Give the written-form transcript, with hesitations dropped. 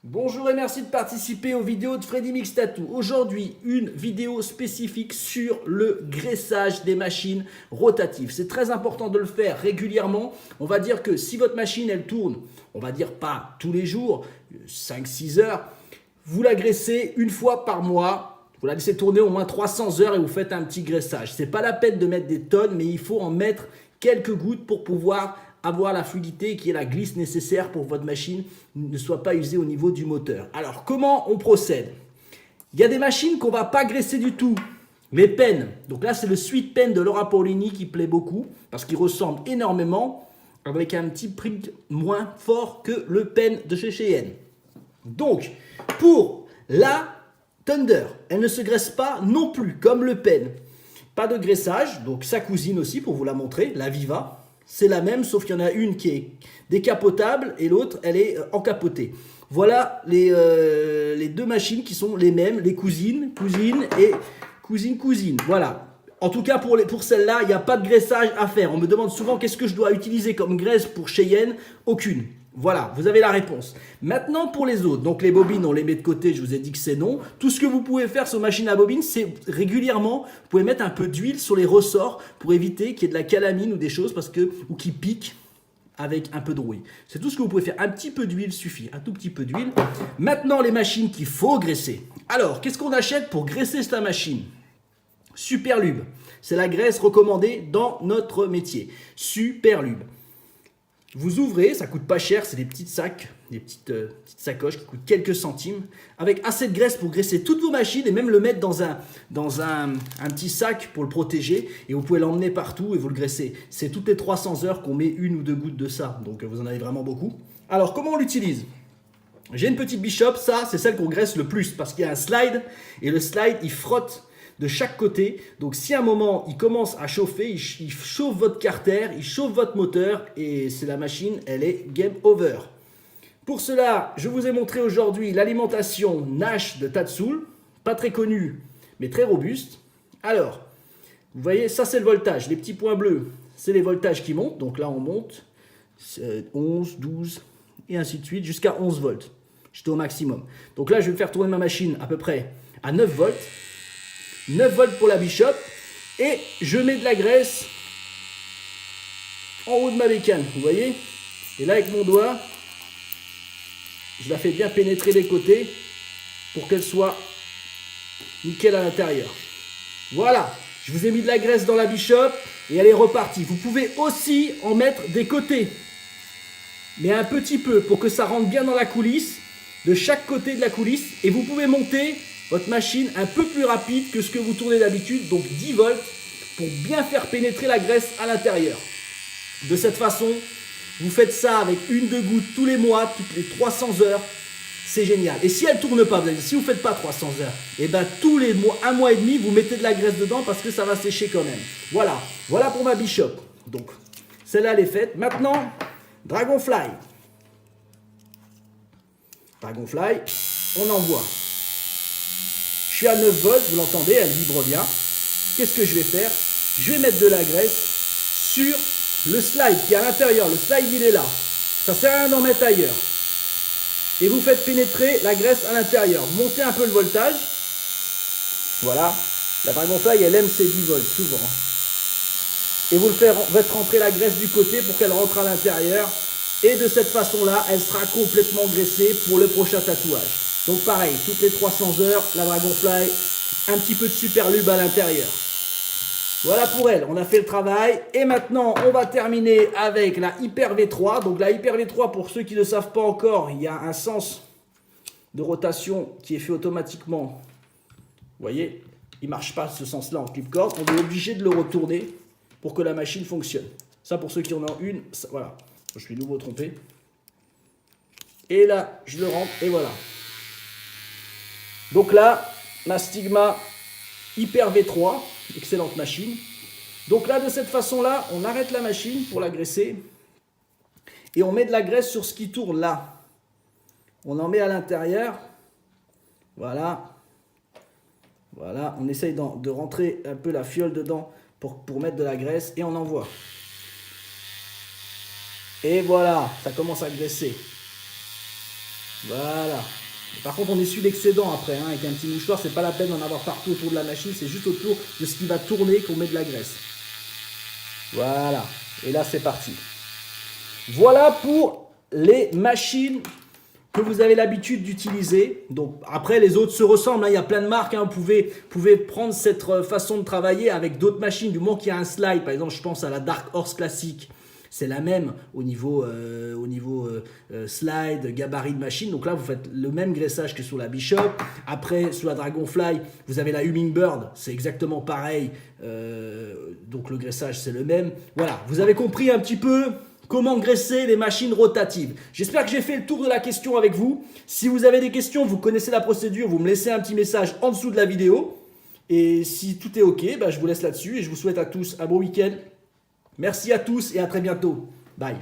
Bonjour et merci de participer aux vidéos de Freddy Mix Tattoo. Aujourd'hui, une vidéo spécifique sur le graissage des machines rotatives. C'est très important de le faire régulièrement. On va dire que si votre machine, elle tourne, on va dire pas tous les jours, 5-6 heures, vous la graissez une fois par mois. Vous la laissez tourner au moins 300 heures et vous faites un petit graissage. C'est pas la peine de mettre des tonnes, mais il faut en mettre quelques gouttes pour pouvoir avoir la fluidité qui est la glisse nécessaire pour que votre machine ne soit pas usée au niveau du moteur. Alors, comment on procède? Il y a des machines qu'on ne va pas graisser du tout. Les pennes. Donc là, c'est le Sweet Pen de Laura Paulini qui plaît beaucoup parce qu'il ressemble énormément avec un petit prix moins fort que le pen de chez Cheyenne. Donc, pour la Thunder, elle ne se graisse pas non plus comme le pen. Pas de graissage, donc sa cousine aussi pour vous la montrer, la Viva. C'est la même, sauf qu'il y en a une qui est décapotable et l'autre, elle est encapotée. Voilà les deux machines qui sont les mêmes, les cousines et cousine. Voilà. En tout cas, pour celle-là, il n'y a pas de graissage à faire. On me demande souvent qu'est-ce que je dois utiliser comme graisse pour Cheyenne. Aucune. Voilà, vous avez la réponse. Maintenant, pour les autres, donc les bobines, on les met de côté, je vous ai dit que c'est non. Tout ce que vous pouvez faire sur machine à bobine, c'est régulièrement, vous pouvez mettre un peu d'huile sur les ressorts pour éviter qu'il y ait de la calamine ou des choses ou qui piquent avec un peu de rouille. C'est tout ce que vous pouvez faire. Un petit peu d'huile suffit, un tout petit peu d'huile. Maintenant, les machines qu'il faut graisser. Alors, qu'est-ce qu'on achète pour graisser cette machine? Superlube. C'est la graisse recommandée dans notre métier. Superlube. Vous ouvrez, ça coûte pas cher, c'est des petits sacs, des petites sacoches qui coûtent quelques centimes, avec assez de graisse pour graisser toutes vos machines et même le mettre dans un petit sac pour le protéger et vous pouvez l'emmener partout et vous le graissez. C'est toutes les 300 heures qu'on met une ou deux gouttes de ça, donc vous en avez vraiment beaucoup. Alors comment on l'utilise? J'ai une petite Bishop, ça c'est celle qu'on graisse le plus parce qu'il y a un slide et le slide il frotte de chaque côté. Donc si à un moment il commence à chauffer, il chauffe votre carter, il chauffe votre moteur et c'est la machine, elle est game over. Pour cela, je vous ai montré aujourd'hui l'alimentation Nash de Tatsoul, pas très connue mais très robuste. Alors, vous voyez, ça c'est le voltage, les petits points bleus, c'est les voltages qui montent. Donc là on monte 11, 12 et ainsi de suite jusqu'à 11 volts. J'étais au maximum. Donc là je vais faire tourner ma machine à peu près à 9 volts. 9 volts pour la Bishop et je mets de la graisse en haut de ma bécane, vous voyez, et là avec mon doigt je la fais bien pénétrer les côtés pour qu'elle soit nickel à l'intérieur. Voilà, je vous ai mis de la graisse dans la Bishop et elle est repartie. Vous pouvez aussi en mettre des côtés, mais un petit peu pour que ça rentre bien dans la coulisse, de chaque côté de la coulisse, et vous pouvez monter votre machine un peu plus rapide que ce que vous tournez d'habitude, donc 10 volts, pour bien faire pénétrer la graisse à l'intérieur. De cette façon, vous faites ça avec une, deux gouttes tous les mois, toutes les 300 heures, c'est génial. Et si elle ne tourne pas, si vous ne faites pas 300 heures, et bien tous les mois, un mois et demi, vous mettez de la graisse dedans parce que ça va sécher quand même. Voilà, voilà pour ma Bishop. Donc, celle-là, elle est faite. Maintenant, Dragonfly. Dragonfly, on envoie. Je suis à 9 volts, vous l'entendez, elle vibre bien. Qu'est-ce que je vais faire? Je vais mettre de la graisse sur le slide qui est à l'intérieur. Le slide, il est là. Ça sert à rien d'en mettre ailleurs. Et vous faites pénétrer la graisse à l'intérieur. Montez un peu le voltage. Voilà. La Dragonfly, elle aime ses 10 volts, souvent. Et vous faites rentrer la graisse du côté pour qu'elle rentre à l'intérieur. Et de cette façon-là, elle sera complètement graissée pour le prochain tatouage. Donc pareil, toutes les 300 heures, la Dragonfly, un petit peu de Superlube à l'intérieur. Voilà pour elle, on a fait le travail. Et maintenant, on va terminer avec la Hyper V3. Donc la Hyper V3, pour ceux qui ne savent pas encore, il y a un sens de rotation qui est fait automatiquement. Vous voyez, il ne marche pas ce sens-là en clip-cord. On est obligé de le retourner pour que la machine fonctionne. Ça, pour ceux qui en ont une, ça, voilà. Je suis nouveau trompé. Et là, je le rentre et voilà. Donc là, ma Stigma Hyper V3, excellente machine. Donc là, de cette façon-là, on arrête la machine pour la graisser. Et on met de la graisse sur ce qui tourne là. On en met à l'intérieur. Voilà. Voilà, on essaye de rentrer un peu la fiole dedans pour mettre de la graisse. Et on envoie. Et voilà, ça commence à graisser. Voilà. Par contre, on essuie l'excédent après, hein, avec un petit mouchoir. C'est pas la peine d'en avoir partout autour de la machine. C'est juste autour de ce qui va tourner qu'on met de la graisse. Voilà. Et là, c'est parti. Voilà pour les machines que vous avez l'habitude d'utiliser. Donc après, les autres se ressemblent, hein. Il y a plein de marques, hein. Vous pouvez prendre cette façon de travailler avec d'autres machines, du moment qu'il y a un slide. Par exemple, je pense à la Dark Horse classique. C'est la même au niveau slide, gabarit de machine. Donc là, vous faites le même graissage que sur la Bishop. Après, sur la Dragonfly, vous avez la Hummingbird. C'est exactement pareil. Donc le graissage, c'est le même. Voilà, vous avez compris un petit peu comment graisser les machines rotatives. J'espère que j'ai fait le tour de la question avec vous. Si vous avez des questions, vous connaissez la procédure, vous me laissez un petit message en dessous de la vidéo. Et si tout est OK, je vous laisse là-dessus et je vous souhaite à tous un bon week-end. Merci à tous et à très bientôt. Bye.